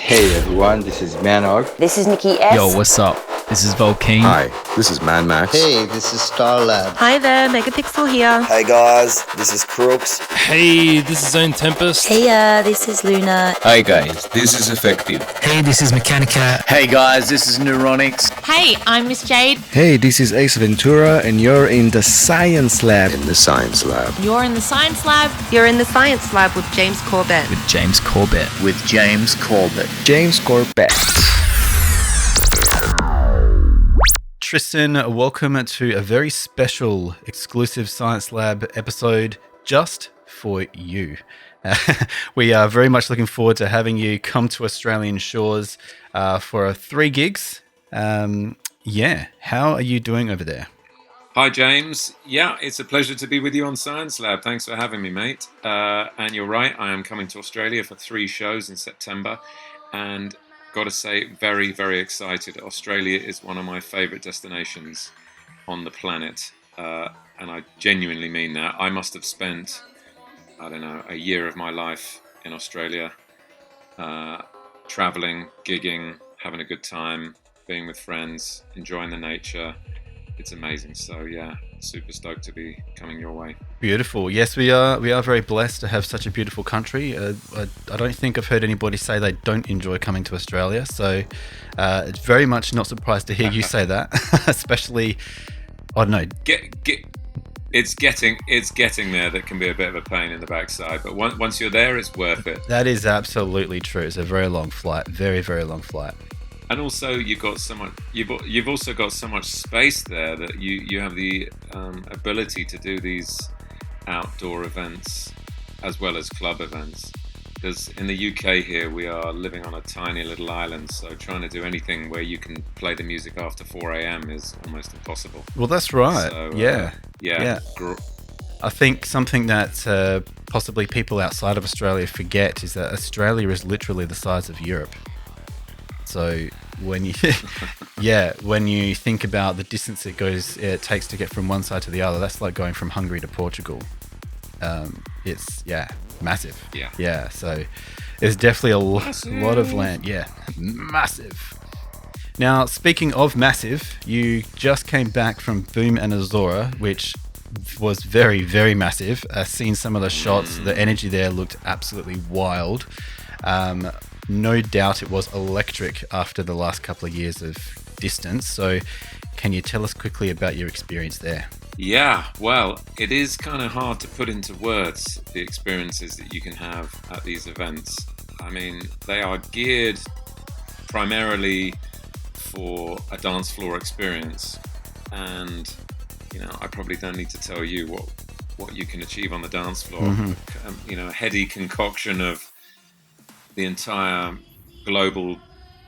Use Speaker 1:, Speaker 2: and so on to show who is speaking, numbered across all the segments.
Speaker 1: Hey everyone, this is Manog.
Speaker 2: This is Nikki S.
Speaker 3: Yo, what's up? This is Volcane.
Speaker 4: Hi, this is Mad Max.
Speaker 5: Hey, this is Starlab.
Speaker 6: Hi there, Megapixel here.
Speaker 7: Hey guys, this is Crooks.
Speaker 8: Hey, this is Zone Tempest.
Speaker 2: Hey, this is Luna.
Speaker 4: Hi guys, this is Effective.
Speaker 9: Hey, this is Mechanica.
Speaker 10: Hey guys, this is Neuronics.
Speaker 11: Hey, I'm Miss Jade.
Speaker 12: Hey, this is Ace Ventura, and you're in the Science Lab.
Speaker 4: In the Science Lab.
Speaker 11: You're in the Science Lab.
Speaker 6: You're in the Science Lab with James Corbett.
Speaker 3: With James Corbett.
Speaker 10: With James Corbett.
Speaker 12: James Corbett.
Speaker 13: Tristan, welcome to a very special exclusive Science Lab episode just for you. We are very much looking forward to having you come to Australian shores for 3 gigs. How are you doing over there?
Speaker 14: Hi, James. Yeah, it's a pleasure to be with you on Science Lab. Thanks for having me, mate. And you're right, I am coming to Australia for 3 shows in September. And got to say, very, very excited. Australia is one of my favourite destinations on the planet. And I genuinely mean that. I must have spent, a year of my life in Australia, travelling, gigging, having a good time, being with friends, enjoying the nature. It's amazing. So yeah, super stoked to be coming your way.
Speaker 13: Beautiful. Yes, we are very blessed to have such a beautiful country. I don't think I've heard anybody say they don't enjoy coming to Australia. So it's very much not surprised to hear you say that, especially, I don't know.
Speaker 14: It's getting there that can be a bit of a pain in the backside, but once you're there, it's worth it.
Speaker 13: That is absolutely true. It's a very long flight, very, very long flight.
Speaker 14: And also, you've also got so much space there that you have the ability to do these outdoor events as well as club events. Because in the UK here, we are living on a tiny little island, so trying to do anything where you can play the music after 4 a.m. is almost impossible.
Speaker 13: Well, that's right.
Speaker 14: So,
Speaker 13: yeah.
Speaker 14: I
Speaker 13: think something that possibly people outside of Australia forget is that Australia is literally the size of Europe. So when you when you think about the distance it takes to get from one side to the other, that's like going from Hungary to Portugal. It's massive. Yeah. So there's definitely a lot of land. Yeah, massive. Now, speaking of massive, you just came back from Boom and Azora, which was very, very massive. Seen some of the shots. The energy there looked absolutely wild. No doubt it was electric after the last couple of years of distance. So can you tell us quickly about your experience there?
Speaker 14: Yeah, well, it is kind of hard to put into words the experiences that you can have at these events. I mean, they are geared primarily for a dance floor experience. And, I probably don't need to tell you what you can achieve on the dance floor. Mm-hmm. A heady concoction of the entire global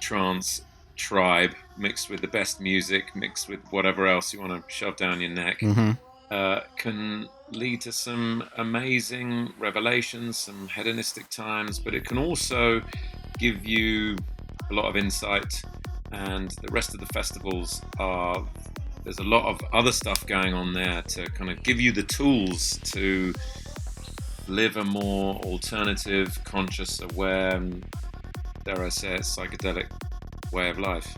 Speaker 14: trance tribe mixed with the best music, mixed with whatever else you want to shove down your neck, can lead to some amazing revelations, some hedonistic times, but it can also give you a lot of insight. And the rest of the festivals there's a lot of other stuff going on there to kind of give you the tools to live a more alternative, conscious, aware, dare I say it, psychedelic way of life.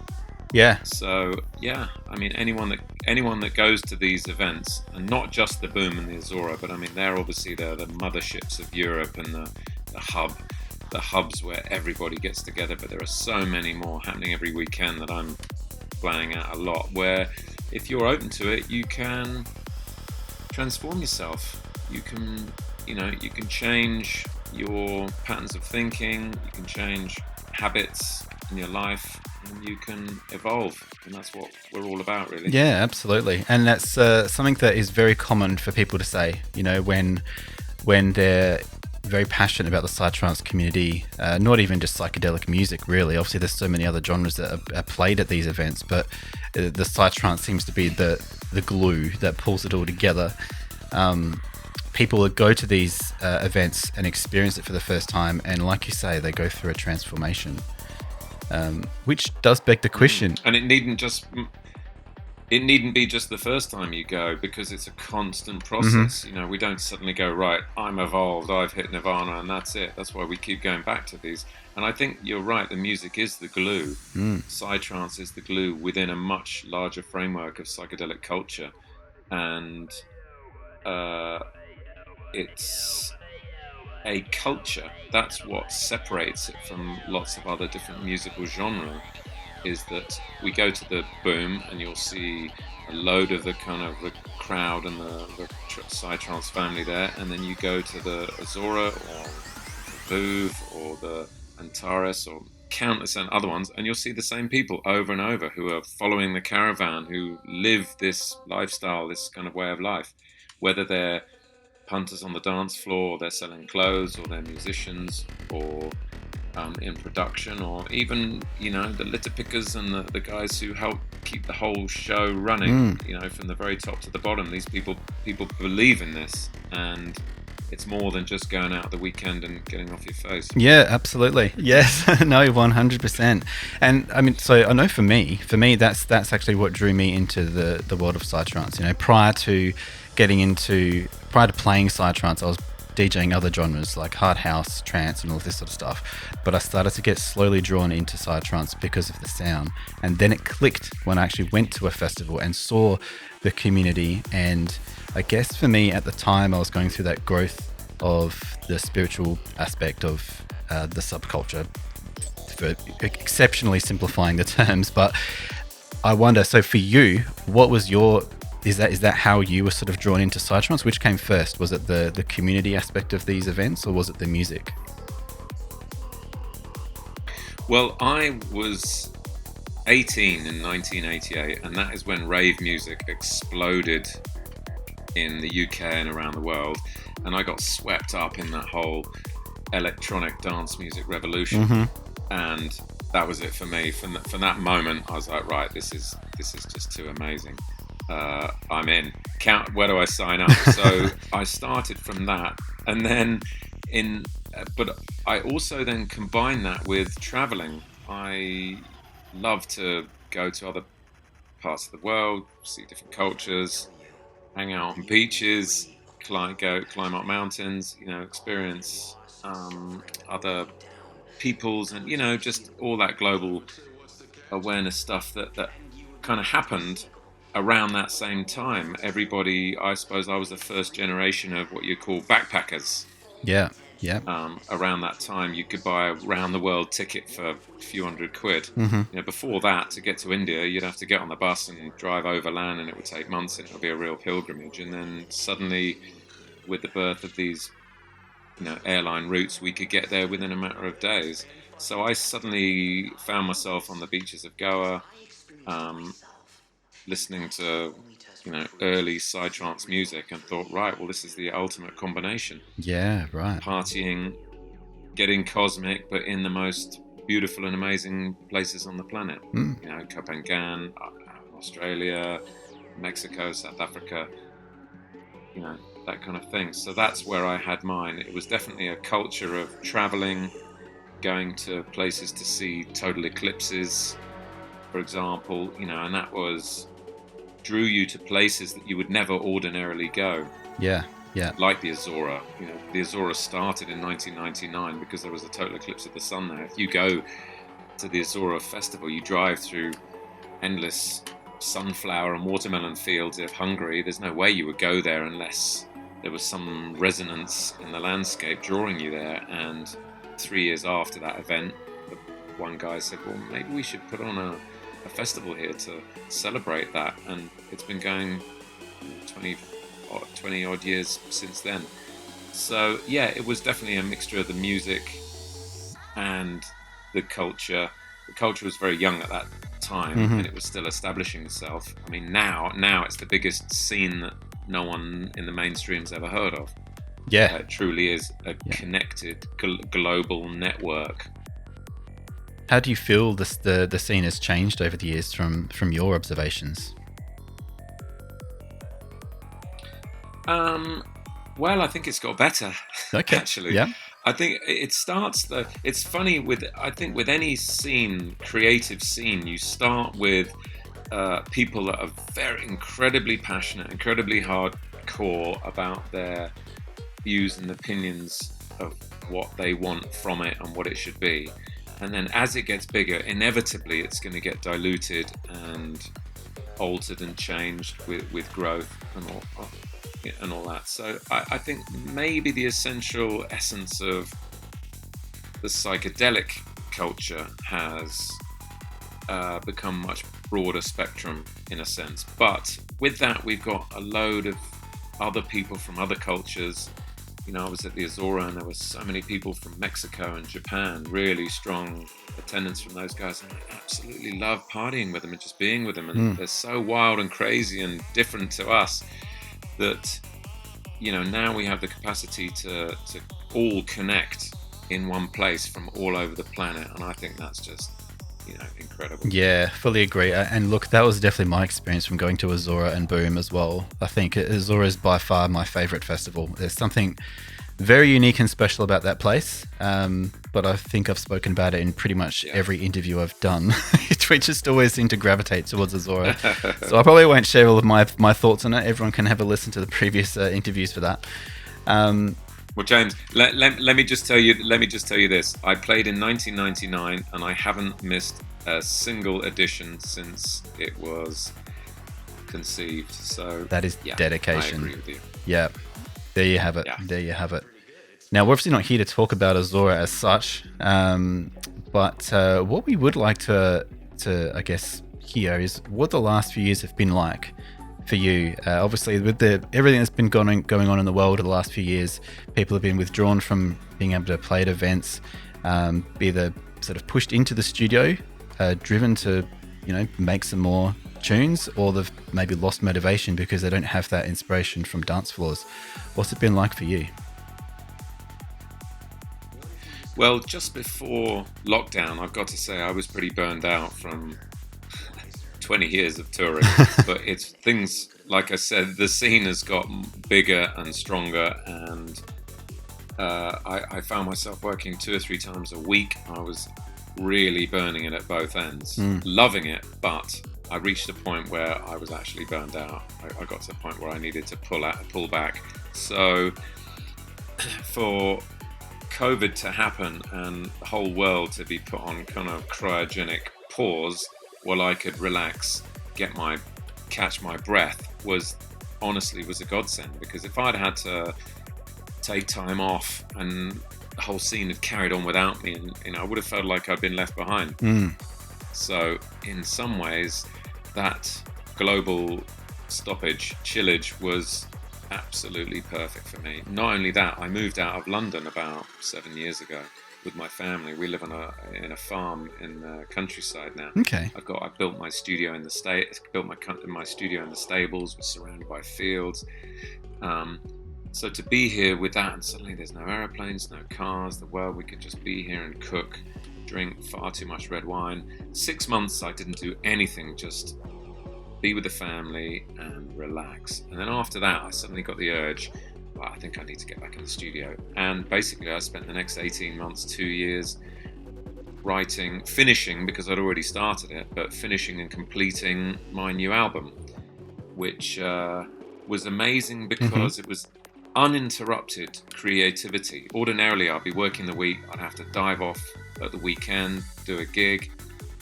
Speaker 13: Yeah.
Speaker 14: So yeah, I mean, anyone that goes to these events, and not just the Boom and the Azora, but I mean, they're the motherships of Europe and the hubs where everybody gets together. But there are so many more happening every weekend that I'm playing at a lot. Where if you're open to it, you can transform yourself. You can change your patterns of thinking, you can change habits in your life, and you can evolve. And that's what we're all about, really.
Speaker 13: Yeah, absolutely. And that's something that is very common for people to say, when they're very passionate about the Psytrance community, not even just psychedelic music, really. Obviously, there's so many other genres that are played at these events, but the Psytrance seems to be the glue that pulls it all together. People that go to these events and experience it for the first time, and like you say, they go through a transformation, which does beg the question.
Speaker 14: And it needn't it needn't be just the first time you go, because it's a constant process. You know, we don't suddenly go, right, I'm evolved, I've hit nirvana, and that's it. That's why we keep going back to these. And I think you're right, the music is the glue. Psytrance is the glue within a much larger framework of psychedelic culture. And it's a culture. That's what separates it from lots of other different musical genres, is that we go to the Boom and you'll see a load of the kind of the crowd and the Psytrance family there, and then you go to the Azora or the Booth or the Antares or countless and other ones, and you'll see the same people over and over who are following the caravan, who live this lifestyle, this kind of way of life, whether they're punters on the dance floor, or they're selling clothes, or they're musicians, or in production, or even, you know, the litter pickers and the guys who help keep the whole show running, you know, from the very top to the bottom. These people believe in this, and it's more than just going out the weekend and getting off your face.
Speaker 13: Yeah, absolutely. Yes, no, 100%. And I mean, so I know for me, that's actually what drew me into the world of Psytrance. You know, prior to playing Psytrance, I was DJing other genres like hard house, trance, and all this sort of stuff. But I started to get slowly drawn into Psytrance because of the sound. And then it clicked when I actually went to a festival and saw the community. And I guess for me at the time, I was going through that growth of the spiritual aspect of the subculture, for exceptionally simplifying the terms. But I wonder, so for you, what was is that how you were sort of drawn into Psytrance? Which came first? Was it the community aspect of these events, or was it the music?
Speaker 14: Well, I was 18 in 1988, and that is when rave music exploded in the UK and around the world, and I got swept up in that whole electronic dance music revolution. And that was it for me. From that moment, I was like, right, this is just too amazing. I'm in. Where do I sign up? So I started from that, and then but I also then combined that with traveling. I love to go to other parts of the world, see different cultures, hang out on beaches, climb up mountains, you know, experience other peoples, and, you know, just all that global awareness stuff that kind of happened around that same time. Everybody, I suppose I was the first generation of what you call backpackers.
Speaker 13: Yeah.
Speaker 14: Around that time, you could buy a round-the-world ticket for a few £100. You know, before that, to get to India, you'd have to get on the bus and drive overland, and it would take months, and it would be a real pilgrimage. And then suddenly, with the birth of these, you know, airline routes, we could get there within a matter of days. So I suddenly found myself on the beaches of Goa, listening to, you know, early Psytrance music, and thought, right, well, this is the ultimate combination.
Speaker 13: Yeah, right.
Speaker 14: Partying, getting cosmic, but in the most beautiful and amazing places on the planet. You know, Copenhagen, Australia, Mexico, South Africa, you know, that kind of thing. So that's where I had mine. It was definitely a culture of traveling, going to places to see total eclipses, for example, you know, and that drew you to places that you would never ordinarily go.
Speaker 13: Yeah.
Speaker 14: Like the Azora. You know, the Azora started in 1999 because there was a total eclipse of the sun there. If you go to the Azora festival, you drive through endless sunflower and watermelon fields of Hungary. There's no way you would go there unless there was some resonance in the landscape drawing you there. And 3 years after that event, one guy said, well, maybe we should put on a festival here to celebrate that. And it's been going 20 odd years since then. So yeah, it was definitely a mixture of the music and the culture. The culture was very young at that time, and it was still establishing itself. I mean, now it's the biggest scene that no one in the mainstream's ever heard of.
Speaker 13: Yeah,
Speaker 14: it truly is a connected global network.
Speaker 13: How do you feel the scene has changed over the years from your observations?
Speaker 14: Well, I think it's got better.
Speaker 13: Okay.
Speaker 14: Actually,
Speaker 13: yeah.
Speaker 14: I think it's funny with any scene, creative scene, you start with people that are very incredibly passionate, incredibly hardcore about their views and opinions of what they want from it and what it should be. And then as it gets bigger, inevitably it's going to get diluted and altered and changed with growth and all that. So I think maybe the essential essence of the psychedelic culture has become much broader spectrum in a sense. But with that, we've got a load of other people from other cultures. You know, I was at the Azora and there were so many people from Mexico and Japan, really strong attendance from those guys. And I absolutely love partying with them and just being with them. And they're so wild and crazy and different to us that, you know, now we have the capacity to all connect in one place from all over the planet. And I think that's just, you know, incredible.
Speaker 13: Yeah, fully agree. And look, that was definitely my experience from going to Azora and Boom as well. I think Azora is by far my favorite festival. There's something very unique and special about that place. But I think I've spoken about it in pretty much every interview I've done. We just always seem to gravitate towards Azora. So I probably won't share all of my thoughts on it. Everyone can have a listen to the previous interviews for that.
Speaker 14: Well, James, let me just tell you this. I played in 1999 and I haven't missed a single edition since it was conceived. So
Speaker 13: that is dedication.
Speaker 14: I agree with you.
Speaker 13: Yeah. There you have it. Yeah. There you have it. Now, we're obviously not here to talk about Azora as such, but what we would like to I guess, hear is what the last few years have been like for you. Obviously, with everything that's been going on in the world in the last few years, people have been withdrawn from being able to play at events, either sort of pushed into the studio, driven to, you know, make some more tunes, or they've maybe lost motivation because they don't have that inspiration from dance floors. What's it been like for you?
Speaker 14: Well, just before lockdown, I've got to say I was pretty burned out from 20 years of touring. But it's things, like I said, the scene has got bigger and stronger, and I found myself working 2 or 3 times a week. I was really burning it at both ends, loving it, but I reached a point where I was actually burned out. I got to a point where I needed to pull back. So for COVID to happen and the whole world to be put on kind of cryogenic pause while I could relax, catch my breath, was a godsend. Because if I'd had to take time off and the whole scene had carried on without me, and, you know, I would have felt like I'd been left behind. So in some ways, that global chillage was absolutely perfect for me. Not only that, I moved out of London about 7 years ago with my family. We live in a farm in the countryside now.
Speaker 13: Okay.
Speaker 14: I built my studio in the studio in the stables. We're surrounded by fields. So to be here with that, and suddenly there's no airplanes, no cars, we could just be here and cook, drink far too much red wine. 6 months I didn't do anything, just be with the family and relax. And then after that, I suddenly got the urge, well, I think I need to get back in the studio. And basically I spent the next 18 months, 2 years finishing, because I'd already started it, but finishing and completing my new album, which was amazing because it was uninterrupted creativity. Ordinarily, I'd be working the week, I'd have to dive off at the weekend, do a gig,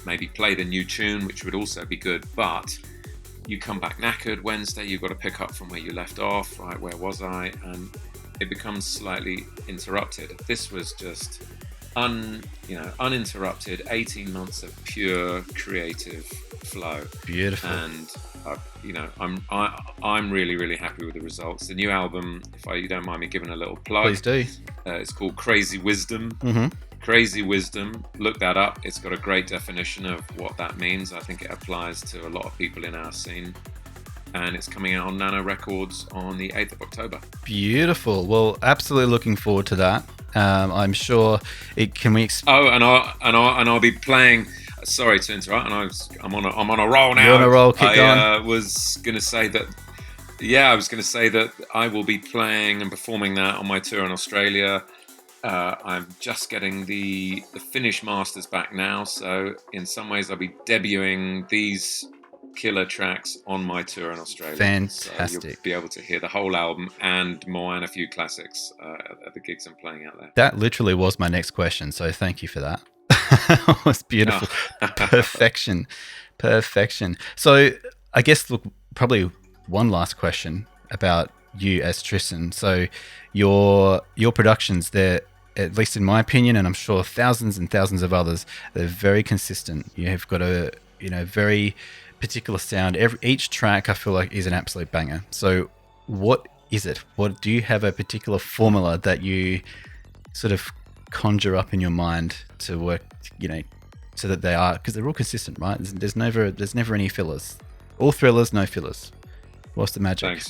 Speaker 14: maybe play the new tune, which would also be good, but you come back knackered. Wednesday, you've got to pick up from where you left off, right? Where was I? And it becomes slightly interrupted. This was just uninterrupted 18 months of pure creative flow.
Speaker 13: Beautiful.
Speaker 14: And I'm really, really happy with the results. The new album, if you don't mind me giving a little plug,
Speaker 13: please do.
Speaker 14: It's called Crazy Wisdom. Crazy Wisdom, look that up. It's got a great definition of what that means. I think it applies to a lot of people in our scene. And it's coming out on Nano Records on the 8th of October.
Speaker 13: Beautiful. Well, absolutely looking forward to that. I'm sure it can we.
Speaker 14: I'll be playing. Sorry to interrupt. And I'm on a roll now.
Speaker 13: You're on a roll. Kick on.
Speaker 14: I was going to say that. Yeah, I was going to say that I will be playing and performing that on my tour in Australia. I'm just getting the Finnish masters back now, so in some ways I'll be debuting these killer tracks on my tour in Australia.
Speaker 13: Fantastic.
Speaker 14: So you'll be able to hear the whole album and more, and a few classics at the gigs I'm playing out there.
Speaker 13: That literally was my next question, so thank you for that. It was beautiful. Perfection. So I guess, look, probably one last question about you as Tristan. So your productions, they're, at least in my opinion, and I'm sure thousands and thousands of others, they're very consistent. You have got a very particular sound. Each track, I feel like, is an absolute banger. So what is it? What do you have a particular formula that you sort of conjure up in your mind to work, so that they are, because they're all consistent, right? There's never any fillers. All thrillers, no fillers. What's the magic?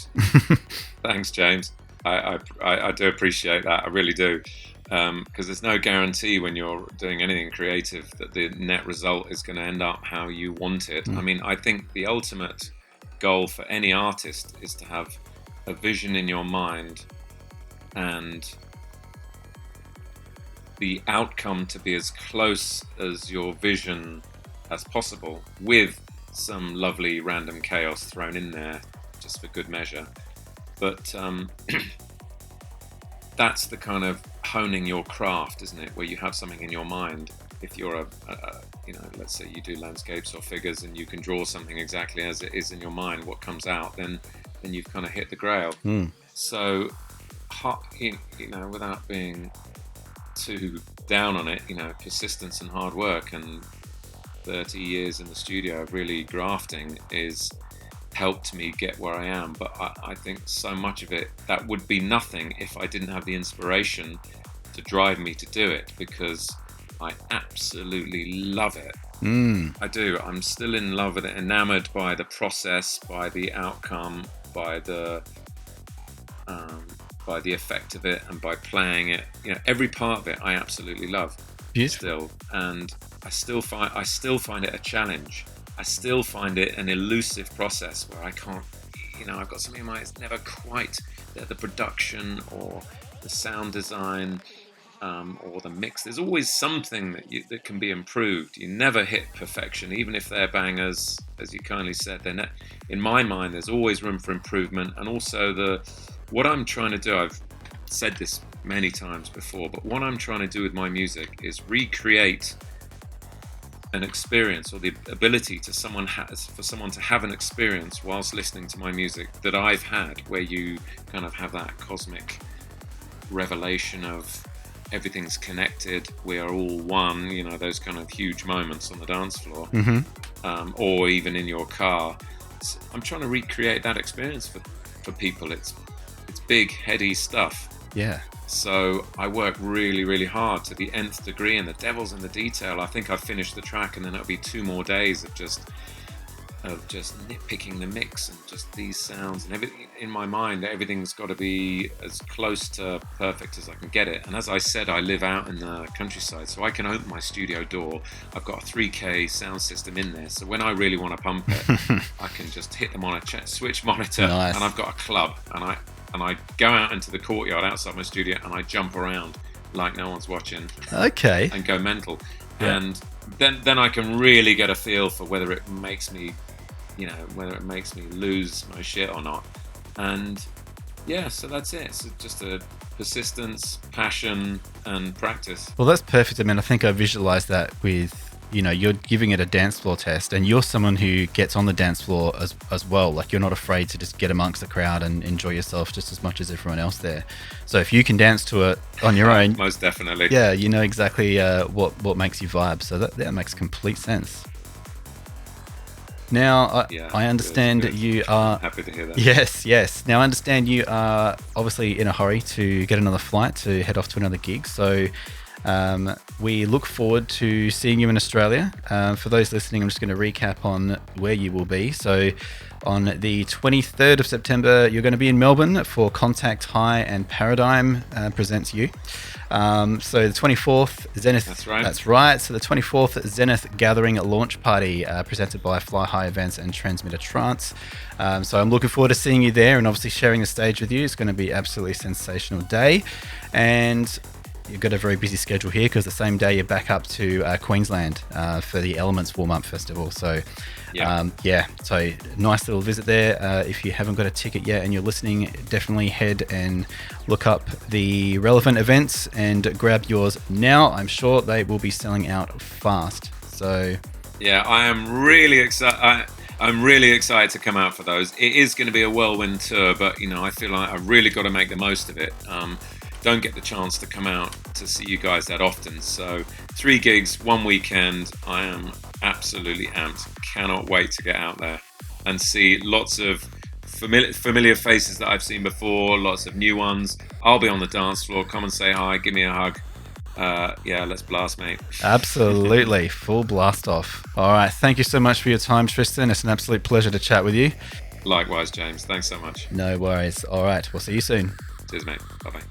Speaker 14: Thanks, James. I do appreciate that. I really do. Because there's no guarantee when you're doing anything creative that the net result is going to end up how you want it. I mean, I think the ultimate goal for any artist is to have a vision in your mind and the outcome to be as close as your vision as possible, with some lovely random chaos thrown in there just for good measure. But that's the kind of honing your craft, isn't it? Where you have something in your mind. If you're let's say you do landscapes or figures, and you can draw something exactly as it is in your mind, what comes out, then you've kind of hit the grail. So, without being too down on it, persistence and hard work and 30 years in the studio of really grafting is helped me get where I am. But I think so much of it, that would be nothing if I didn't have the inspiration to drive me to do it, because I absolutely love it. I do. I'm still in love with it, enamored by the process, by the outcome, by the effect of it, and by playing it. Every part of it I absolutely love.
Speaker 13: Beautiful.
Speaker 14: Still, and I still find it a challenge. I still find it an elusive process where I can't, I've got something in mind, it's never quite the production or the sound design or the mix. There's always something that can be improved. You never hit perfection, even if they're bangers, as you kindly said. In my mind, there's always room for improvement. And also what I'm trying to do, I've said this many times before, but what I'm trying to do with my music is recreate an experience, or the ability for someone to have an experience whilst listening to my music that I've had, where you kind of have that cosmic revelation of everything's connected, we are all one, those kind of huge moments on the dance floor, or even in your car. I'm trying to recreate that experience for people. It's big, heady stuff.
Speaker 13: Yeah.
Speaker 14: So I work really, really hard to the nth degree, and the devil's in the detail. I think I've finished the track, and then it'll be 2 more days of just nitpicking the mix and just these sounds and everything. In my mind, everything's got to be as close to perfect as I can get it. And as I said, I live out in the countryside, so I can open my studio door. I've got a 3K sound system in there, so when I really want to pump it, I can just hit them on a switch monitor. Nice. And I've got a club, and I go out into the courtyard outside my studio, and I jump around like no one's watching.
Speaker 13: Okay.
Speaker 14: And go mental.
Speaker 13: Yeah.
Speaker 14: And then I can really get a feel for whether it makes me lose my shit or not. And yeah, so that's it. It's just a persistence, passion, and practice.
Speaker 13: Well, that's perfect. I mean, I think I visualized that with, you're giving it a dance floor test, and you're someone who gets on the dance floor as well. Like, you're not afraid to just get amongst the crowd and enjoy yourself just as much as everyone else there. So if you can dance to it on your own,
Speaker 14: most definitely.
Speaker 13: Yeah, you know exactly what makes you vibe. So that makes complete sense. Now, I understand
Speaker 14: good.
Speaker 13: You are...
Speaker 14: Happy to hear that.
Speaker 13: Yes. Now, I understand you are obviously in a hurry to get another flight to head off to another gig. So we look forward to seeing you in Australia. For those listening, I'm just going to recap on where you will be. So on the 23rd of September, you're going to be in Melbourne for Contact High and Paradigm presents you. So the 24th, Zenith.
Speaker 14: That's right.
Speaker 13: That's right. So the 24th, Zenith Gathering launch party presented by Fly High Events and Transmitter Trance. So I'm looking forward to seeing you there and obviously sharing the stage with you. It's going to be absolutely sensational day. And you've got a very busy schedule here because the same day you're back up to Queensland for the Elements Warm-Up Festival. So, so nice little visit there. If you haven't got a ticket yet and you're listening, definitely head and look up the relevant events and grab yours now. I'm sure they will be selling out fast. So,
Speaker 14: yeah, I am really excited. I'm really excited to come out for those. It is going to be a whirlwind tour, but I feel like I've really got to make the most of it. Don't get the chance to come out to see you guys that often. So 3 gigs, 1 weekend. I am absolutely amped. Cannot wait to get out there and see lots of familiar faces that I've seen before, lots of new ones. I'll be on the dance floor. Come and say hi. Give me a hug. Let's blast, mate.
Speaker 13: Absolutely. Full blast off. All right. Thank you so much for your time, Tristan. It's an absolute pleasure to chat with you.
Speaker 14: Likewise, James. Thanks so much.
Speaker 13: No worries. All right. We'll see you soon.
Speaker 14: Cheers, mate. Bye-bye.